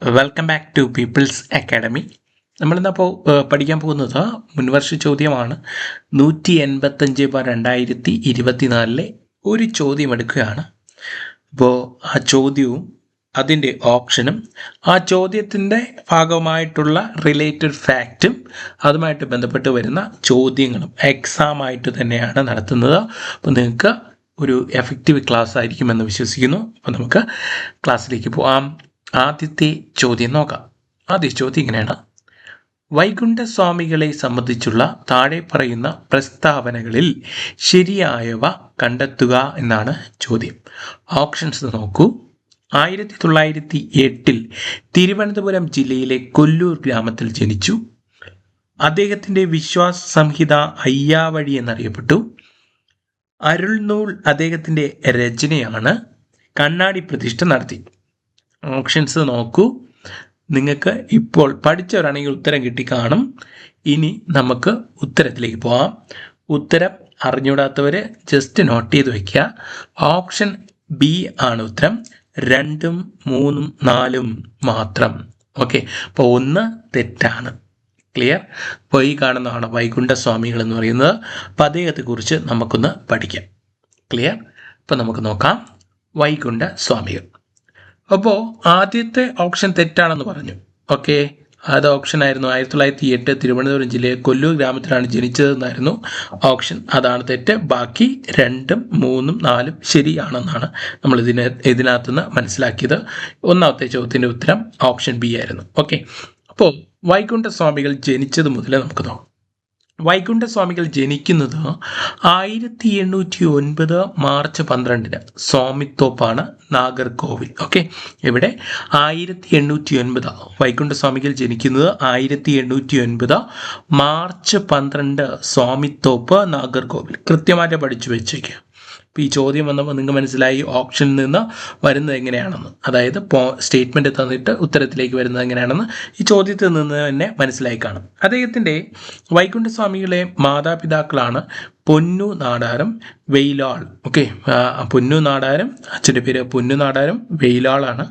Welcome back to people's academy. നമ്മളിന്നപ്പോൾ പഠിക്കാൻ പോകുന്നത് മുൻവർഷ ചോദ്യമാണ്. 185/2024 ഒരു ചോദ്യം എടുക്കുകയാണ്. അപ്പോൾ ആ ചോദ്യവും അതിൻ്റെ ഓപ്ഷനും ആ ചോദ്യത്തിൻ്റെ ഭാഗമായിട്ടുള്ള റിലേറ്റഡ് ഫാക്റ്റും അതുമായിട്ട് ബന്ധപ്പെട്ട് വരുന്ന ചോദ്യങ്ങളും എക്സാമായിട്ട് തന്നെയാണ് നടത്തുന്നത്. അപ്പോൾ നിങ്ങൾക്ക് ഒരു എഫക്റ്റീവ് ക്ലാസ് ആയിരിക്കുമെന്ന് വിശ്വസിക്കുന്നു. അപ്പോൾ നമുക്ക് ക്ലാസ്സിലേക്ക് പോകാം. ആദ്യത്തെ ചോദ്യം നോക്കാം. ആദ്യ ചോദ്യം ഇങ്ങനെയാണ്: വൈകുണ്ഠസ്വാമികളെ സംബന്ധിച്ചുള്ള താഴെ പറയുന്ന പ്രസ്താവനകളിൽ ശരിയായവ കണ്ടെത്തുക എന്നാണ് ചോദ്യം. ഓപ്ഷൻസ് നോക്കൂ. 1908 തിരുവനന്തപുരം ജില്ലയിലെ കൊല്ലൂർ ഗ്രാമത്തിൽ ജനിച്ചു. അദ്ദേഹത്തിൻ്റെ വിശ്വാസ സംഹിത അയ്യാവഴി എന്നറിയപ്പെട്ടു. അരുൾനൂൽ അദ്ദേഹത്തിൻ്റെ രചനയാണ്. കണ്ണാടി പ്രതിഷ്ഠ നടത്തി. ഓപ്ഷൻസ് നോക്കൂ. നിങ്ങൾക്ക് ഇപ്പോൾ പഠിച്ചവരാണെങ്കിൽ ഉത്തരം കിട്ടിക്കാണും. ഇനി നമുക്ക് ഉത്തരത്തിലേക്ക് പോകാം. ഉത്തരം അറിഞ്ഞൂടാത്തവർ ജസ്റ്റ് നോട്ട് ചെയ്ത് വയ്ക്കുക. ഓപ്ഷൻ ബി ആണ് ഉത്തരം. 2, 3, 4 മാത്രം. ഓക്കെ, അപ്പോൾ 1 തെറ്റാണ്. ക്ലിയർ? അപ്പോൾ ഈ കാണുന്നതാണ് വൈകുണ്ഠസ്വാമികൾ എന്ന് പറയുന്നത്. അപ്പോൾ അദ്ദേഹത്തെക്കുറിച്ച് നമുക്കൊന്ന് പഠിക്കാം. ക്ലിയർ? അപ്പോൾ നമുക്ക് നോക്കാം. വൈകുണ്ഠസ്വാമികൾ. അപ്പോൾ ആദ്യത്തെ ഓപ്ഷൻ തെറ്റാണെന്ന് പറഞ്ഞു. ഓക്കെ, അത് ഓപ്ഷൻ ആയിരുന്നു 1908 തിരുവനന്തപുരം ജില്ലയിലെ കൊല്ലൂർ ഗ്രാമത്തിലാണ് ജനിച്ചതെന്നായിരുന്നു ഓപ്ഷൻ. അതാണ് തെറ്റ്. ബാക്കി 2, 3, 4 ശരിയാണെന്നാണ് നമ്മൾ ഇതിനകത്തുനിന്ന് മനസ്സിലാക്കിയത്. ഒന്നാമത്തെ ചോദ്യത്തിൻ്റെ ഉത്തരം ഓപ്ഷൻ ബി ആയിരുന്നു. ഓക്കെ, അപ്പോൾ വൈകുണ്ഠസ്വാമികൾ ജനിച്ചത് മുതൽ നമുക്ക് നോക്കാം. വൈകുണ്ഠസ്വാമികൾ ജനിക്കുന്നത് 1809 മാർച്ച് 12 സ്വാമിത്തോപ്പാണ്, നാഗർകോവിൽ. ഓക്കെ, ഇവിടെ 1809 വൈകുണ്ഠസ്വാമികൾ ജനിക്കുന്നത് 1809 മാർച്ച് 12 സ്വാമിത്തോപ്പ്, നാഗർകോവിൽ. കൃത്യമായിട്ട് പഠിച്ചു വെച്ചേക്കുക. അപ്പോൾ ഈ ചോദ്യം വന്നപ്പോൾ നിങ്ങൾക്ക് മനസ്സിലായി ഓപ്ഷനിൽ നിന്ന് വരുന്നത് എങ്ങനെയാണെന്ന്. അതായത് സ്റ്റേറ്റ്മെൻറ്റ് തന്നിട്ട് ഉത്തരത്തിലേക്ക് വരുന്നത് എങ്ങനെയാണെന്ന് ഈ ചോദ്യത്തിൽ നിന്ന് തന്നെ മനസ്സിലായി കാണും. അദ്ദേഹത്തിൻ്റെ വൈകുണ്ഠസ്വാമികളെ മാതാപിതാക്കളാണ് പൊന്നു നാടാരം, വെയിലാൾ. ഓക്കെ, പൊന്നു നാടാരം അച്ഛൻ്റെ പേര് പൊന്നു നാടാരം, വെയിലാളാണ്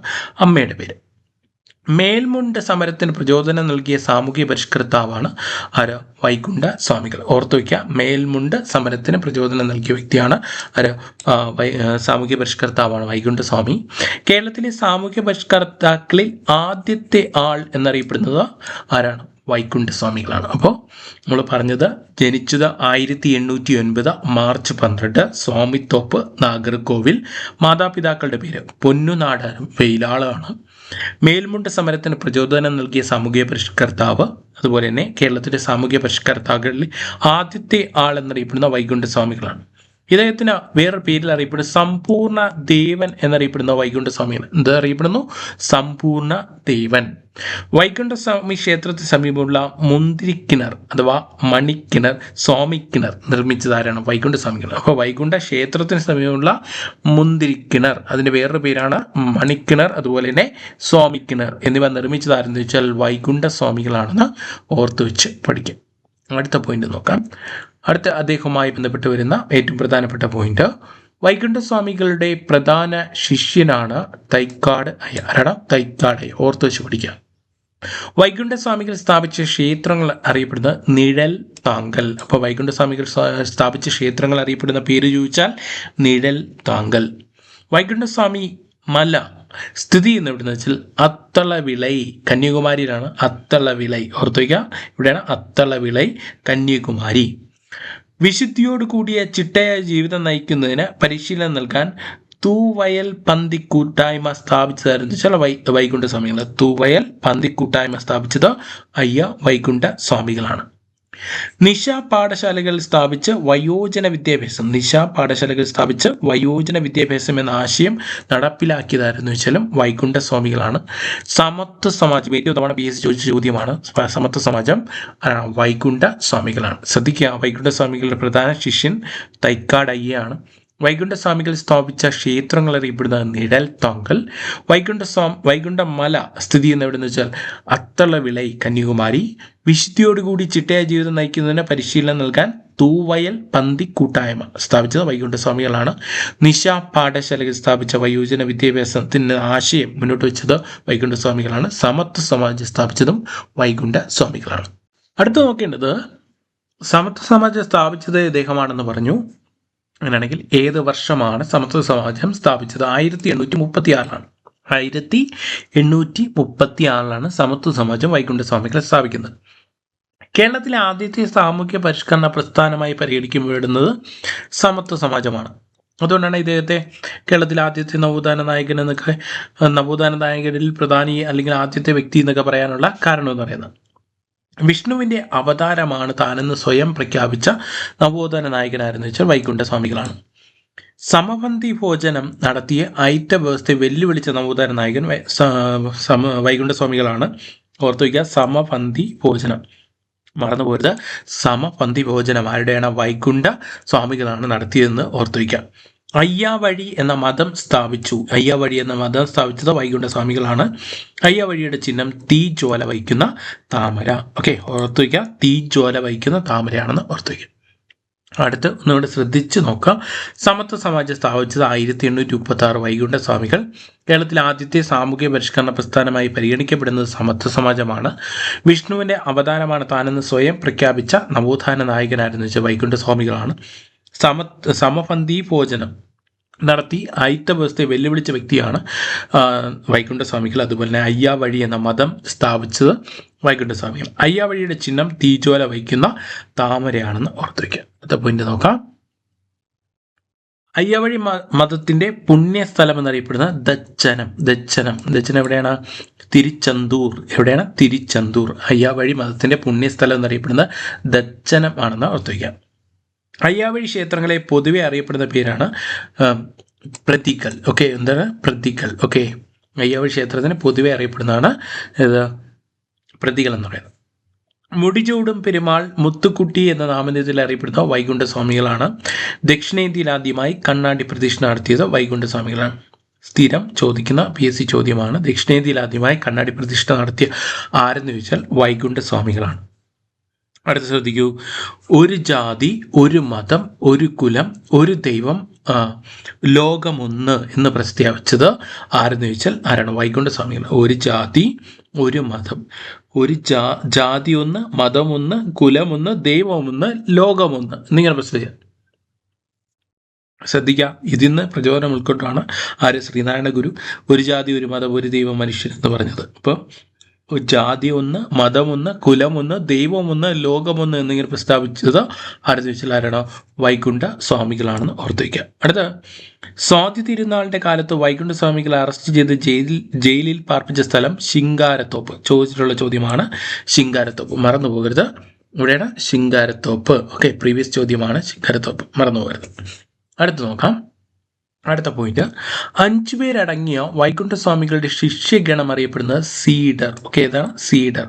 അമ്മയുടെ പേര്. മേൽമുണ്ട് സമരത്തിന് പ്രചോദനം നൽകിയ സാമൂഹ്യ പരിഷ്കർത്താവാണ് ആര്? വൈകുണ്ഠസ്വാമികൾ. ഓർത്തു വയ്ക്കുക, മേൽമുണ്ട് സമരത്തിന് പ്രചോദനം നൽകിയ വ്യക്തിയാണ് ആര്? സാമൂഹ്യ പരിഷ്കർത്താവാണ് വൈകുണ്ഠസ്വാമി. കേരളത്തിലെ സാമൂഹ്യ പരിഷ്കർത്താക്കളിൽ ആദ്യത്തെ ആൾ എന്നറിയപ്പെടുന്നത് ആരാണ്? വൈകുണ്ഠസ്വാമികളാണ്. അപ്പോൾ നമ്മൾ പറഞ്ഞത് ജനിച്ചത് 1809 മാർച്ച് 12 സ്വാമിത്തോപ്പ്, നാഗർകോവിൽ. മാതാപിതാക്കളുടെ പേര് പൊന്നുനാടാരം, വെയിലാളാണ്. മേൽമുണ്ട് സമരത്തിന് പ്രചോദനം നൽകിയ സാമൂഹ്യ പരിഷ്കർത്താവ്. അതുപോലെ തന്നെ കേരളത്തിലെ സാമൂഹ്യ പരിഷ്കർത്താക്കളിൽ ആദ്യത്തെ ആൾ എന്നറിയപ്പെടുന്ന വൈകുണ്ഠസ്വാമികളാണ്. ഇദ്ദേഹത്തിന് വേറൊരു പേരിൽ അറിയപ്പെടുന്ന സമ്പൂർണ്ണ ദേവൻ എന്നറിയപ്പെടുന്ന വൈകുണ്ഠസ്വാമികൾ. എന്താ അറിയപ്പെടുന്നു? സമ്പൂർണ്ണ ദേവൻ. വൈകുണ്ഠസ്വാമി ക്ഷേത്രത്തിന് സമീപമുള്ള മുന്തിരിക്കിണർ അഥവാ മണിക്കിണർ, സ്വാമിക്കിണർ നിർമ്മിച്ചതാരാണ്? വൈകുണ്ഠസ്വാമികൾ. അപ്പോൾ വൈകുണ്ഠ ക്ഷേത്രത്തിന് സമീപമുള്ള മുന്തിരിക്കിണർ, അതിൻ്റെ വേറൊരു പേരാണ് മണിക്കിണർ, അതുപോലെ തന്നെ സ്വാമിക്കിണർ എന്നിവ നിർമ്മിച്ചതാരെന്ന് വെച്ചാൽ വൈകുണ്ഠസ്വാമികളാണെന്ന് ഓർത്തു വെച്ച് പഠിക്കാം. അടുത്ത പോയിന്റ് നോക്കാം. അടുത്ത അദ്ദേഹവുമായി ബന്ധപ്പെട്ട് വരുന്ന ഏറ്റവും പ്രധാനപ്പെട്ട പോയിന്റ്, വൈകുണ്ഠസ്വാമികളുടെ പ്രധാന ശിഷ്യനാണ് തൈക്കാട് അയ്യ. ആരാണ്? തൈക്കാട് അയ്യ. ഓർത്തു വെച്ച് പഠിക്കുക. വൈകുണ്ഠസ്വാമികൾ സ്ഥാപിച്ച ക്ഷേത്രങ്ങൾ അറിയപ്പെടുന്നത് നിഴൽ താങ്കൽ. അപ്പോൾ വൈകുണ്ഠസ്വാമികൾ സ്ഥാപിച്ച ക്ഷേത്രങ്ങൾ അറിയപ്പെടുന്ന പേര് ചോദിച്ചാൽ നിഴൽ താങ്കൽ. വൈകുണ്ഠസ്വാമി മല സ്ഥിതി എന്ന് എവിടെയെന്ന് വെച്ചാൽ അത്തളവിളൈ, കന്യാകുമാരിയിലാണ് അത്തളവിളൈ. ഓർത്തു വയ്ക്കുക, ഇവിടെയാണ് അത്തളവിളൈ, കന്യാകുമാരി. വിശുദ്ധിയോട് കൂടിയ ചിട്ടയായ ജീവിതം നയിക്കുന്നതിന് പരിശീലനം നൽകാൻ തൂവയൽ പന്തി കൂട്ടായ്മ സ്ഥാപിച്ചതായിരുന്നു വെച്ചാൽ വൈകുണ്ഠസ്വാമികൾ. തൂവയൽ പന്തി കൂട്ടായ്മ സ്ഥാപിച്ചത് അയ്യ വൈകുണ്ഠസ്വാമികളാണ്. നിശ പാഠശാലകൾ സ്ഥാപിച്ച് വയോജന വിദ്യാഭ്യാസം എന്ന ആശയം നടപ്പിലാക്കിയതായിരുന്നു വെച്ചാലും വൈകുണ്ഠസ്വാമികളാണ്. സമത്വ സമാജം ഏറ്റവും തവണ PSC ചോദിച്ച ചോദ്യമാണ്. സമത്വ സമാജം വൈകുണ്ഠസ്വാമികളാണ്. ശ്രദ്ധിക്കുക, വൈകുണ്ഠസ്വാമികളുടെ പ്രധാന ശിഷ്യൻ തൈക്കാട് അയ്യയാണ്. വൈകുണ്ഠസ്വാമികൾ സ്ഥാപിച്ച ക്ഷേത്രങ്ങൾ അറിയപ്പെടുന്ന നിഴൽ തോങ്കൽ. വൈകുണ്ഠമല സ്ഥിതി ചെയ്യുന്ന എവിടെയെന്ന് വെച്ചാൽ അത്തളവിളൈ കന്യാകുമാരി. വിശുദ്ധിയോടുകൂടി ചിട്ടയായ ജീവിതം നയിക്കുന്നതിന് പരിശീലനം നൽകാൻ തൂവയൽ പന്തി കൂട്ടായ്മ സ്ഥാപിച്ചത് വൈകുണ്ഠസ്വാമികളാണ്. നിശ പാഠശാലകൾ സ്ഥാപിച്ച വയോജന വിദ്യാഭ്യാസത്തിന് ആശയം മുന്നോട്ട് വെച്ചത് വൈകുണ്ഠസ്വാമികളാണ്. സമത്വ സമാജം സ്ഥാപിച്ചതും വൈകുണ്ഠസ്വാമികളാണ്. അടുത്ത് നോക്കേണ്ടത് സമത്വ സമാജം സ്ഥാപിച്ചത് ഇദ്ദേഹമാണെന്ന് പറഞ്ഞു. അങ്ങനെയാണെങ്കിൽ ഏത് വർഷമാണ് സമത്വ സമാജം സ്ഥാപിച്ചത്? 1836 1836 സമത്വ സമാജം വൈകുണ്ഠസ്വാമികൾ സ്ഥാപിക്കുന്നത്. കേരളത്തിലെ ആദ്യത്തെ സാമൂഹ്യ പരിഷ്കരണ പ്രസ്ഥാനമായി പരിഗണിക്കപ്പെടുന്നത് സമത്വ സമാജമാണ്. അതുകൊണ്ടാണ് ഇദ്ദേഹത്തെ കേരളത്തിലെ ആദ്യത്തെ നവോത്ഥാന നായകൻ എന്നൊക്കെ, നവോത്ഥാന നായകരിൽ പ്രധാനി അല്ലെങ്കിൽ ആദ്യത്തെ വ്യക്തി എന്നൊക്കെ പറയാനുള്ള കാരണം എന്ന് പറയുന്നത്. വിഷ്ണുവിൻ്റെ അവതാരമാണ് താനെന്ന് സ്വയം പ്രഖ്യാപിച്ച നവോത്ഥാന നായകനാരെന്ന് വെച്ചാൽ വൈകുണ്ഠസ്വാമികളാണ്. സമപന്തി ഭോജനം നടത്തിയ ഐറ്റ വ്യവസ്ഥയെ വെല്ലുവിളിച്ച നവോത്ഥാന നായകൻ വൈകുണ്ഠസ്വാമികളാണ്. ഓർത്തു വയ്ക്കുക, സമപന്തി ഭോജനം മറന്നുപോരുത്. സമപന്തി ഭോജനം ആരുടെയാണ്? വൈകുണ്ഠ സ്വാമികളാണ് നടത്തിയതെന്ന് ഓർത്തു വയ്ക്കുക. അയ്യാവഴി എന്ന മതം സ്ഥാപിച്ചത് വൈകുണ്ഠസ്വാമികളാണ്. അയ്യാവഴിയുടെ ചിഹ്നം തീജ്വാല വഹിക്കുന്ന താമര. ഓക്കെ, ഓർത്തു വയ്ക്കുക, തീജ്വാല വഹിക്കുന്ന താമരയാണെന്ന് ഓർത്തു വയ്ക്കുക. അടുത്ത് ഒന്നുകൂടെ ശ്രദ്ധിച്ച് നോക്കാം. സമത്വ സമാജം സ്ഥാപിച്ചത് 1836 വൈകുണ്ഠസ്വാമികൾ. കേരളത്തിലെ ആദ്യത്തെ സാമൂഹ്യ പരിഷ്കരണ പ്രസ്ഥാനമായി പരിഗണിക്കപ്പെടുന്നത് സമത്വ സമാജമാണ്. വിഷ്ണുവിൻ്റെ അവതാരമാണ് താനെന്ന് സ്വയം പ്രഖ്യാപിച്ച നവോത്ഥാന നായകനാരെന്ന് വെച്ചാൽ വൈകുണ്ഠസ്വാമികളാണ്. സമപന്തി ഭോജനം നടത്തി ഐത്ത വ്യവസ്ഥയെ വെല്ലുവിളിച്ച വ്യക്തിയാണ് വൈകുണ്ഠസ്വാമികൾ. അതുപോലെ തന്നെ അയ്യാവഴി എന്ന മതം സ്ഥാപിച്ചത് വൈകുണ്ഠസ്വാമികൾ. അയ്യാവഴിയുടെ ചിഹ്നം തീജ്വാല വഹിക്കുന്ന താമരയാണെന്ന് ഓർത്തു വയ്ക്കുക. അടുത്ത പോയിന്റ് നോക്കാം. അയ്യാവഴി മതത്തിന്റെ പുണ്യസ്ഥലം എന്നറിയപ്പെടുന്ന ദച്ചനം എവിടെയാണ്? തിരുച്ചെന്തൂർ. എവിടെയാണ്? തിരുച്ചെന്തൂർ. അയ്യാവഴി മതത്തിന്റെ പുണ്യസ്ഥലം എന്നറിയപ്പെടുന്ന ദച്ചനം ആണെന്ന് ഓർത്തു വയ്ക്കുക. അയ്യാവഴി ക്ഷേത്രങ്ങളെ പൊതുവെ അറിയപ്പെടുന്ന പേരാണ് പ്രതികൾ. ഓക്കെ, എന്താണ്? പ്രതികൾ. ഓക്കെ, അയ്യാവഴി ക്ഷേത്രത്തിന് പൊതുവെ അറിയപ്പെടുന്നതാണ് പ്രതികൾ എന്ന് പറയുന്നത്. മുടിചൂടും പെരുമാൾ മുത്തുക്കുട്ടി എന്ന നാമധേയത്തിൽ അറിയപ്പെടുന്ന വൈകുണ്ഠസ്വാമികളാണ്. ദക്ഷിണേന്ത്യയിൽ ആദ്യമായി കണ്ണാടി പ്രതിഷ്ഠ നടത്തിയത് വൈകുണ്ഠസ്വാമികളാണ്. സ്ഥിരം ചോദിക്കുന്ന PSC ചോദ്യമാണ്. ദക്ഷിണേന്ത്യയിൽ ആദ്യമായി കണ്ണാടി പ്രതിഷ്ഠ നടത്തിയ ആരെന്ന് ചോദിച്ചാൽ വൈകുണ്ഠസ്വാമികളാണ്. അടുത്ത ശ്രദ്ധിക്കൂ. ഒരു ജാതി, ഒരു മതം, ഒരു കുലം, ഒരു ദൈവം, ലോകമൊന്ന് എന്ന് പ്രസ്താവിച്ചത് ആരെന്ന് ചോദിച്ചാൽ ആരാണ്? വൈകുണ്ഠസ്വാമികൾ. ഒരു ജാതി, ഒരു മതം, ഒരു ജാതി ഒന്ന്, മതമൊന്ന്, കുലമൊന്ന്, ദൈവമൊന്ന്, ലോകമൊന്ന് എന്നിങ്ങനെ പ്രസ്താവിച്ചത്. ശ്രദ്ധിക്കുക, ഇതിന്ന് പ്രചോദനം ഉൾക്കൊണ്ടാണ് ശ്രീനാരായണ ഗുരു ഒരു ജാതി, ഒരു മതം, ഒരു ദൈവം, മനുഷ്യൻ എന്ന് പറഞ്ഞത്. അപ്പോൾ ജാതി ഒന്ന്, മതമൊന്ന്, കുലമൊന്ന്, ദൈവമൊന്ന്, ലോകമൊന്ന് എന്നിങ്ങനെ പ്രസ്താവിച്ചത് ആരെന്ന് ചോദിച്ചാൽ ആരാണോ? വൈകുണ്ഠ സ്വാമികളാണെന്ന് ഓർത്തു വയ്ക്കുക. അടുത്ത, സ്വാതി തിരുനാളിൻ്റെ കാലത്ത് വൈകുണ്ഠസ്വാമികളെ അറസ്റ്റ് ചെയ്ത് ജയിലിൽ പാർപ്പിച്ച സ്ഥലം ശിങ്കാരത്തോപ്പ്. ചോദിച്ചിട്ടുള്ള ചോദ്യമാണ് ശിങ്കാരത്തോപ്പ്, മറന്നു പോകരുത്. ഇവിടെയാണ് ശിങ്കാരത്തോപ്പ്. ഓക്കെ, പ്രീവിയസ് ചോദ്യമാണ് ശിങ്കാരത്തോപ്പ്, മറന്നു പോകരുത്. അടുത്ത് നോക്കാം. അടുത്ത പോയിന്റ്, 5 പേരടങ്ങിയ വൈകുണ്ഠസ്വാമികളുടെ ശിഷ്യഗണം അറിയപ്പെടുന്നത് സീഡർ. ഓക്കെ, ഏതാണ്? സീഡർ.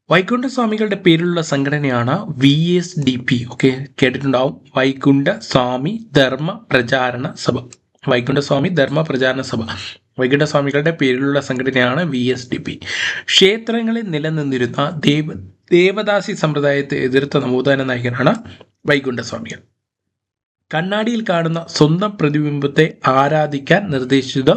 വൈകുണ്ഠസ്വാമികളുടെ പേരിലുള്ള സംഘടനയാണ് VSDP. ഓക്കെ, കേട്ടിട്ടുണ്ടാവും. വൈകുണ്ഠസ്വാമി ധർമ്മ പ്രചാരണ സഭ. വൈകുണ്ഠസ്വാമി ധർമ്മ പ്രചാരണ സഭ വൈകുണ്ഠസ്വാമികളുടെ പേരിലുള്ള സംഘടനയാണ് VSDP. ക്ഷേത്രങ്ങളിൽ നിലനിന്നിരുന്ന ദേവദാസി സമ്പ്രദായത്തെ എതിർത്ത നവോത്ഥാന നായകനാണ് വൈകുണ്ഠസ്വാമികൾ. കണ്ണാടിയിൽ കാണുന്ന സ്വന്തം പ്രതിബിംബത്തെ ആരാധിക്കാൻ നിർദ്ദേശിച്ചത്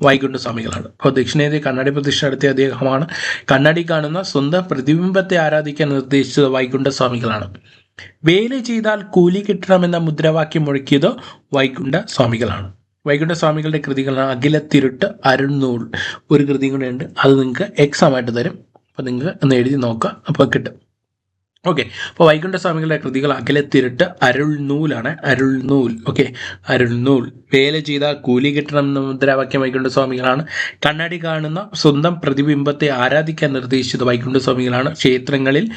വൈകുണ്ഠസ്വാമികളാണ്. അപ്പോൾ ദക്ഷിണേന്ത്യ കണ്ണാടി പ്രതിഷ്ഠ നടത്തിയ അദ്ദേഹമാണ്. കണ്ണാടി കാണുന്ന സ്വന്തം പ്രതിബിംബത്തെ ആരാധിക്കാൻ നിർദ്ദേശിച്ചത് വൈകുണ്ഠസ്വാമികളാണ്. വേല ചെയ്താൽ കൂലി കിട്ടണമെന്ന മുദ്രാവാക്യം മുഴക്കിയത് വൈകുണ്ഠസ്വാമികളാണ്. വൈകുണ്ഠസ്വാമികളുടെ കൃതികളാണ് അഖിലത്തിരുട്ട്, അരുൾനൂൽ. ഒരു കൃതിയും കൂടെ ഉണ്ട്, അത് നിങ്ങൾക്ക് എക്സാം ആയിട്ട് തരും. അപ്പോൾ നിങ്ങൾക്ക് ഒന്ന് എഴുതി നോക്കുക, അപ്പോൾ കിട്ടും. ഓക്കെ, അപ്പോൾ വൈകുണ്ഠസ്വാമികളുടെ കൃതികൾ അഖിലത്തിരുട്ട്, അരുൾനൂലാണ്. അരുൾനൂൽ. ഓക്കെ, അരുൾനൂൽ. വേല ചെയ്താൽ കൂലി കിട്ടണം എന്ന മുദ്രാവാക്യം വൈകുണ്ഠസ്വാമികളാണ്. കണ്ണാടി കാണുന്ന സ്വന്തം പ്രതിബിംബത്തെ ആരാധിക്കാൻ നിർദ്ദേശിച്ചത് വൈകുണ്ഠസ്വാമികളാണ്. ക്ഷേത്രങ്ങളിൽ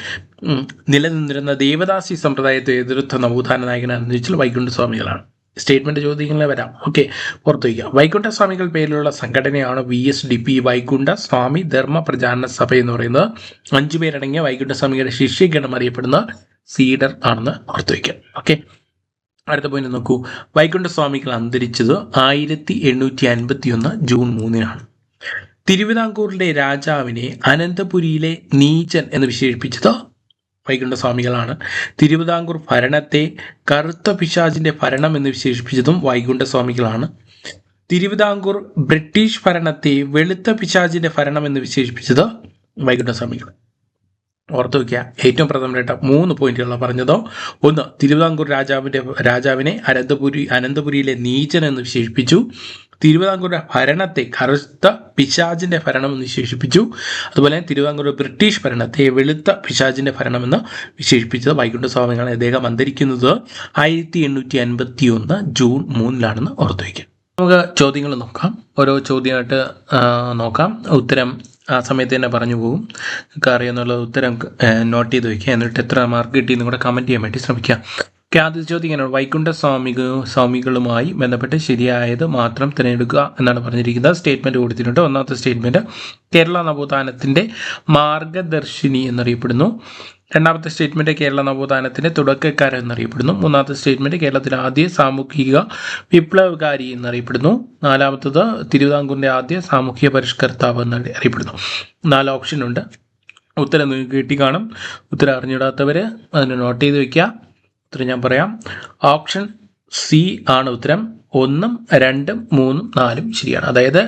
നിലനിന്നിരുന്ന ദേവദാസി സമ്പ്രദായത്തെ എതിർത്ത നവോത്ഥാന നായകനാണെന്ന് വെച്ചാൽ വൈകുണ്ഠസ്വാമികളാണ്. സ്റ്റേറ്റ്മെൻറ്റ് ചോദ്യങ്ങളെ വരാം. ഓക്കെ, പുറത്തു വയ്ക്കുക. വൈകുണ്ഠസ്വാമികൾ പേരിലുള്ള സംഘടനയാണ് VSDP, വൈകുണ്ഠ സ്വാമി ധർമ്മ പ്രചാരണ സഭ എന്ന് പറയുന്നത്. 5 പേരടങ്ങിയ വൈകുണ്ഠസ്വാമികളുടെ ശിഷ്യഗണം അറിയപ്പെടുന്ന സീഡർ ആണെന്ന് ഓർത്തു വയ്ക്കുക. ഓക്കെ, അടുത്ത പോയിന്റ് നോക്കൂ. വൈകുണ്ഠസ്വാമികൾ അന്തരിച്ചത് 1851 ജൂൺ 3-നാണ്. തിരുവിതാംകൂറിലെ രാജാവിനെ അനന്തപുരിയിലെ നീചൻ എന്ന് വിശേഷിപ്പിച്ചത് വൈകുണ്ഠസ്വാമികളാണ്. തിരുവിതാംകൂർ ഭരണത്തെ കറുത്ത പിശാചിന്റെ ഭരണം എന്ന് വിശേഷിപ്പിച്ചതും വൈകുണ്ഠസ്വാമികളാണ്. തിരുവിതാംകൂർ ബ്രിട്ടീഷ് ഭരണത്തെ വെളുത്ത പിശാചിന്റെ ഭരണം എന്ന് വിശേഷിപ്പിച്ചത് വൈകുണ്ഠസ്വാമികൾ. ഓർത്തു വയ്ക്കുക, ഏറ്റവും പ്രധാനപ്പെട്ട 3 പോയിന്റുകളാണ് പറഞ്ഞതോ. ഒന്ന്, തിരുവിതാംകൂർ രാജാവിനെ അനന്തപുരിയിലെ നീചൻ എന്ന് വിശേഷിപ്പിച്ചു. തിരുവിതാംകൂറിന്റെ ഭരണത്തെ കറുത്ത പിശാചിന്റെ ഭരണം എന്ന് വിശേഷിപ്പിച്ചു. അതുപോലെ തിരുവിതാംകൂർ ബ്രിട്ടീഷ് ഭരണത്തെ വെളുത്ത പിശാചിന്റെ ഭരണം എന്ന് വിശേഷിപ്പിച്ചത് വൈകുണ്ഠസ്വാമികളാണ്. അദ്ദേഹം അന്തരിക്കുന്നത് 1851 ജൂൺ 3-നാണെന്ന് ഓർത്തു വയ്ക്കുക. നമുക്ക് ചോദ്യങ്ങൾ നോക്കാം. ഓരോ ചോദ്യമായിട്ട് നോക്കാം. ഉത്തരം ആ സമയത്ത് തന്നെ പറഞ്ഞു പോകും. നിങ്ങൾക്ക് അറിയാന്നുള്ള ഉത്തരം നോട്ട് ചെയ്ത് വയ്ക്കുക. എന്നിട്ട് എത്ര മാർക്ക് കിട്ടിയെന്ന് കൂടെ കമൻറ്റ് ചെയ്യാൻ വേണ്ടി ശ്രമിക്കുക. ആദ്യ ചോദ്യം ഇങ്ങനെയാണ്: വൈകുണ്ഠസ്വാമികളുമായി ബന്ധപ്പെട്ട് ശരിയായത് മാത്രം തിരഞ്ഞെടുക്കുക എന്നാണ് പറഞ്ഞിരിക്കുന്നത്. സ്റ്റേറ്റ്മെൻറ്റ് കൊടുത്തിട്ടുണ്ട്. ഒന്നാമത്തെ സ്റ്റേറ്റ്മെൻറ്റ് കേരള നവോത്ഥാനത്തിൻ്റെ മാർഗദർശിനി എന്നറിയപ്പെടുന്നു. രണ്ടാമത്തെ സ്റ്റേറ്റ്മെൻറ്റ് കേരള നവോത്ഥാനത്തിൻ്റെ തുടക്കക്കാരൻ എന്നറിയപ്പെടുന്നു. മൂന്നാമത്തെ സ്റ്റേറ്റ്മെൻറ്റ് കേരളത്തിലെ ആദ്യ സാമൂഹിക വിപ്ലവകാരി എന്നറിയപ്പെടുന്നു. നാലാമത്തത് തിരുവിതാംകൂറിൻ്റെ ആദ്യ സാമൂഹിക പരിഷ്കർത്താവ് എന്നറിയപ്പെടുന്നു. 4 ഓപ്ഷൻ ഉണ്ട്. ഉത്തരം നിങ്ങൾക്ക് കിട്ടിക്കാണും. ഉത്തരം അറിഞ്ഞിടാത്തവർ അതിന് നോട്ട് ചെയ്ത് വയ്ക്കുക. ഉത്തരം ഞാൻ പറയാം. ഓപ്ഷൻ സി ആണ് ഉത്തരം. 1, 2, 3, 4 ശരിയാണ്. അതായത്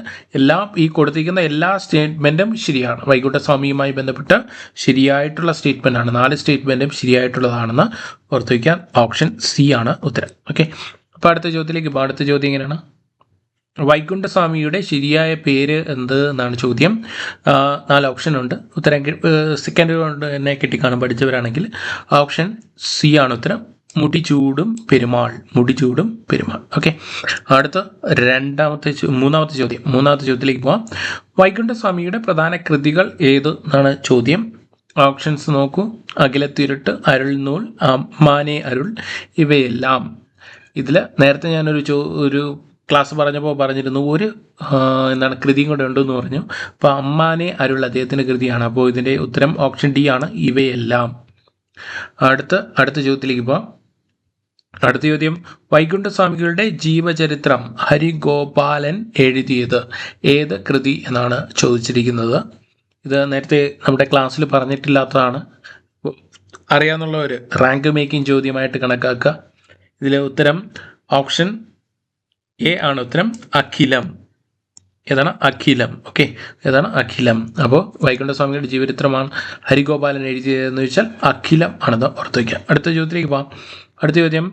ഈ കൊടുത്തിരിക്കുന്ന എല്ലാ സ്റ്റേറ്റ്മെൻറ്റും ശരിയാണ്. വൈകുണ്ഠസ്വാമിയുമായി ബന്ധപ്പെട്ട് ശരിയായിട്ടുള്ള സ്റ്റേറ്റ്മെൻറ്റാണ്. 4 സ്റ്റേറ്റ്മെൻറ്റും ശരിയായിട്ടുള്ളതാണെന്ന് ഓർത്ത് വയ്ക്കാൻ. ഓപ്ഷൻ സി ആണ് ഉത്തരം. ഓക്കെ, അപ്പോൾ അടുത്ത ചോദ്യത്തിലേക്ക് പോകും. അടുത്ത ചോദ്യം എങ്ങനെയാണ്? വൈകുണ്ഠസ്വാമിയുടെ ശരിയായ പേര് എന്ത് എന്നാണ് ചോദ്യം. 4 ഓപ്ഷൻ ഉണ്ട്. ഉത്തരം സെക്കൻഡ് കൊണ്ട് തന്നെ കിട്ടിക്കാണും പഠിച്ചവരാണെങ്കിൽ. ഓപ്ഷൻ സി ആണ് ഉത്തരം. മുടിചൂടും പെരുമാൾ. ഓക്കെ, അടുത്ത മൂന്നാമത്തെ ചോദ്യത്തിലേക്ക് പോവാം. വൈകുണ്ഠസ്വാമിയുടെ പ്രധാന കൃതികൾ ഏത് എന്നാണ് ചോദ്യം. ഓപ്ഷൻസ് നോക്കൂ. അഖിലത്തിരുട്ട്, അരുൾനൂൽ, അമ്മാനെ അരുൾ, ഇവയെല്ലാം. ഇതിൽ നേരത്തെ ഞാനൊരു ക്ലാസ് പറഞ്ഞിരുന്നു കൃതിയും കൂടെ ഉണ്ടെന്ന് പറഞ്ഞു. അപ്പോൾ അമ്മാനെ അരുൾ അദ്ദേഹത്തിൻ്റെ കൃതിയാണ്. അപ്പോൾ ഇതിൻ്റെ ഉത്തരം ഓപ്ഷൻ ഡി ആണ്, ഇവയെല്ലാം. അടുത്ത ചോദ്യത്തിലേക്ക് പോവാം. അടുത്ത ചോദ്യം: വൈകുണ്ഠസ്വാമികളുടെ ജീവചരിത്രം ഹരിഗോപാലൻ എഴുതിയത് ഏത് കൃതി എന്നാണ് ചോദിച്ചിരിക്കുന്നത്. ഇത് നേരത്തെ നമ്മുടെ ക്ലാസ്സിൽ പറഞ്ഞിട്ടില്ലാത്തതാണ്. അറിയാവുന്നവർ റാങ്ക് മേക്കിംഗ് ചോദ്യമായിട്ട് കണക്കാക്കുക. ഇതിലെ ഉത്തരം ഓപ്ഷൻ എ ആണ് ഉത്തരം. അഖിലം. ഓക്കെ, അഖിലം. അപ്പോൾ വൈകുണ്ഠസ്വാമിയുടെ ജീവചരിത്രമാണ് ഹരിഗോപാലൻ എഴുതിയതെന്ന് വെച്ചാൽ അഖിലം ആണെന്ന് ഓർത്ത് വയ്ക്കാം. അടുത്ത ചോദ്യത്തിലേക്ക് പോകാം. അടുത്ത ചോദ്യം: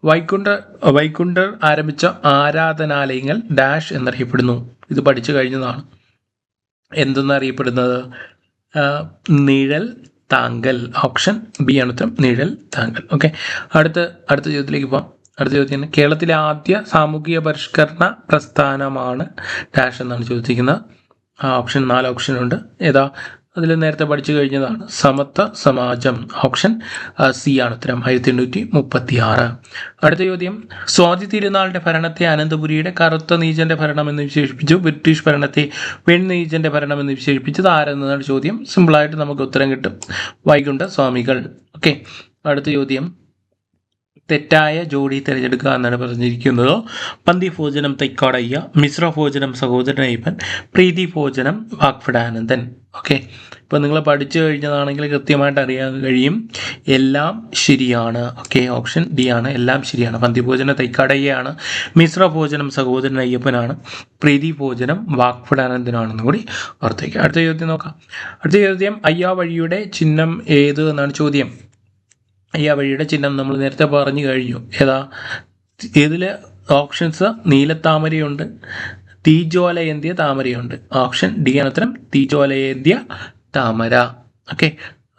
വൈകുണ്ഠർ ആരംഭിച്ച ആരാധനാലയങ്ങൾ ഡാഷ് എന്നറിയപ്പെടുന്നു. ഇത് പഠിച്ചു കഴിഞ്ഞതാണ്. എന്തെന്നറിയപ്പെടുന്നത്? നിഴൽ താങ്കൽ. ഓപ്ഷൻ ബി ആണ് ഉത്തരം, നിഴൽ താങ്കൽ. ഓക്കെ, അടുത്ത ചോദ്യത്തിലേക്ക് പോകാം. അടുത്ത ചോദ്യം: കേരളത്തിലെ ആദ്യ സാമൂഹിക പരിഷ്കരണ പ്രസ്ഥാനമാണ് ഡാഷ് എന്നാണ് ചോദിച്ചിരിക്കുന്നത്. ഓപ്ഷൻ 4 ഓപ്ഷൻ ഉണ്ട്. അതിൽ നേരത്തെ പഠിച്ചു കഴിഞ്ഞതാണ്, സമത്വ സമാജം. ഓപ്ഷൻ സി ആണ് ഉത്തരം, 1836. അടുത്ത ചോദ്യം: സ്വാതി തിരുനാളിന്റെ ഭരണത്തെ അനന്തപുരിയുടെ കറുത്ത നീചന്റെ ഭരണം എന്ന് വിശേഷിപ്പിച്ചു. ബ്രിട്ടീഷ് ഭരണത്തെ വെണ്ണീചന്റെ ഭരണം എന്ന് വിശേഷിപ്പിച്ചത് ആരെന്നതാണ് ചോദ്യം. സിമ്പിളായിട്ട് നമുക്ക് ഉത്തരം കിട്ടും, വൈകുണ്ഠസ്വാമികൾ. ഓക്കെ, അടുത്ത ചോദ്യം: തെറ്റായ ജോഡി തിരഞ്ഞെടുക്കുക എന്നാണ് പറഞ്ഞിരിക്കുന്നത്. പന്തി ഭോജനം തൈക്കാടയ്യ, മിശ്ര ഭോജനം സഹോദരൻ അയ്യപ്പൻ, പ്രീതി ഭോജനം വാഗ്ഭടാനന്ദൻ. ഓക്കെ, ഇപ്പോൾ നിങ്ങൾ പഠിച്ചു കഴിഞ്ഞതാണെങ്കിൽ കൃത്യമായിട്ട് അറിയാൻ കഴിയും. എല്ലാം ശരിയാണ്. ഓക്കെ, ഓപ്ഷൻ ഡി ആണ്, എല്ലാം ശരിയാണ്. പന്തി ഭോജനം തൈക്കാടയ്യാണ്, മിശ്ര ഭോജനം സഹോദരൻ അയ്യപ്പനാണ്, പ്രീതി ഭോജനം വാഗ്ഭടാനന്ദനാണെന്ന് കൂടി ഓർത്തേക്കുക. അടുത്ത ചോദ്യം നോക്കാം. അടുത്ത ചോദ്യം: അയ്യാവഴിയുടെ ചിഹ്നം ഏത് എന്നാണ് ചോദ്യം. അയ്യാവഴിയുടെ ചിഹ്നം നമ്മൾ നേരത്തെ പറഞ്ഞു കഴിഞ്ഞു. ഇതിൽ ഓപ്ഷൻസ് നീലത്താമരയുണ്ട്, തീജ്വാലയേന്ത്യ താമരയുണ്ട്. ഓപ്ഷൻ ഡി ആണ് ഉത്തരം, തീജ്വാലയേന്ത്യ താമര. ഓക്കെ,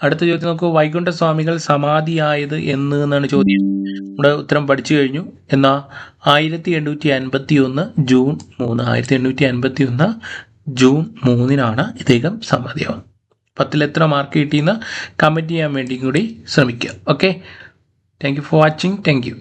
അടുത്ത ചോദ്യം നോക്കൂ. വൈകുണ്ഠസ്വാമികൾ സമാധിയായത് എന്നാണ് ചോദ്യം. നമ്മുടെ ഉത്തരം പഠിച്ചു കഴിഞ്ഞു. എന്നാൽ 1851 ജൂൺ 3. 1851 ജൂൺ 3-നാണ് ഇദ്ദേഹം സമാധിയാവുന്നത്. 10ൽ എത്ര മാർക്ക് കിട്ടിയെന്ന് കമൻറ്റ് ചെയ്യാൻ വേണ്ടി കൂടി ശ്രമിക്കുക. Okay, thank you for watching. Thank you.